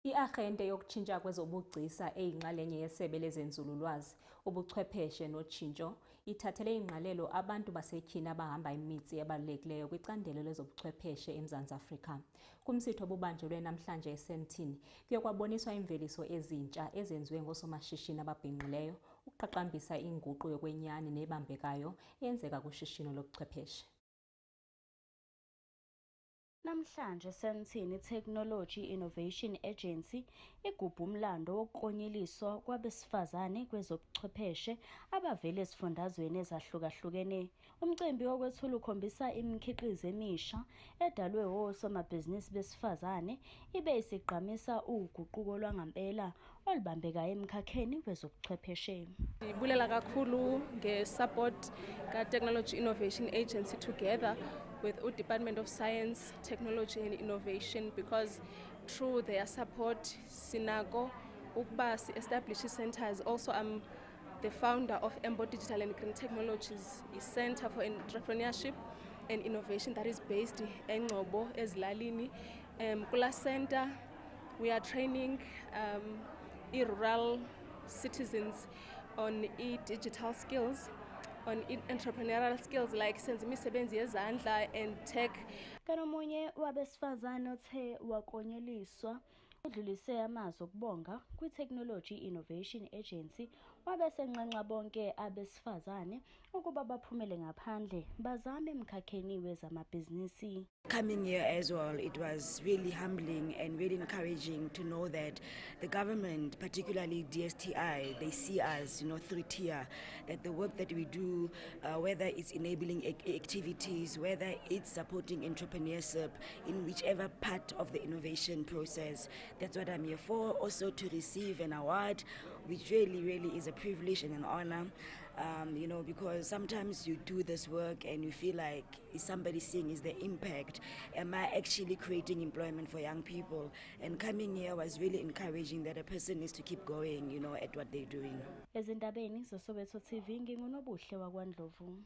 I-Agente yokutshintsha kwezobugcisa eyinxalenye yesebe lezenzululwazi, ubuchwepheshe notshintsho ithathele ingqalelo abantu basetyhini abahamba imitsi ebalulekileyo kwicandelo lezobuchwepheshe eMzantsi Afrika. Kumsitho obubanjelwe namhlanje eSandton kuye kwaboniswa imveliso ezintsha ezenziwe ngoosomashishini ababhinqileyo ukuqaqambisa inguqu yokwenyani nebambekayo eyenzeka kushishino lobuchwepheshe. Namhlanje Sandton Technology Innovation Agency igubha umlando wokuklonyeliswa kwabesifazane kwezobuchwepheshe abavela ezifundazweni ezahlukahlukene. Umcimbi wokwethula ukhombisa imikhiqizo emisha edalwe osomabhizinisi besifazane ibe isigqamisa uguquko lwangempela olubambekayo emkhakheni wezobuchwepheshe. Ndibulela kakhulu nge-support ka-Technology Innovation Agency together with the Department of Science, Technology and Innovation, because through their support, Sinako, Ukbasi established centers. Also, I'm the founder of Embo Digital and Green Technologies, a center for entrepreneurship and innovation that is based in Ngobo, Ezlalini. Kula Center, we are training rural citizens on digital skills, on entrepreneurial skills like senze imisebenzi yezandla and tech. Kanomunye wabesifazane othe waklonyeliswa udlulise amazwi okubonga kwi-Technology Innovation Agency wabesenqanqa bonke abesifazane ukuba baphumele ngaphandle bazame emkhakheni wezamabhizinisi. Coming here as well, it was really humbling and really encouraging to know that the government, particularly DSTI, they see us, through TIA, that the work that we do, whether it's enabling activities, whether it's supporting entrepreneurship in whichever part of the innovation process, that's what I'm here for. Also to receive an award, which really is a privilege and an honor, because sometimes you do this work and you feel like, is somebody seeing is the impact? Am I actually creating employment for young people? And coming here was really encouraging that a person needs to keep going, at what they're doing. Ezindabeni zoSoweto TV nginguNobuhle wakwaNdlovu.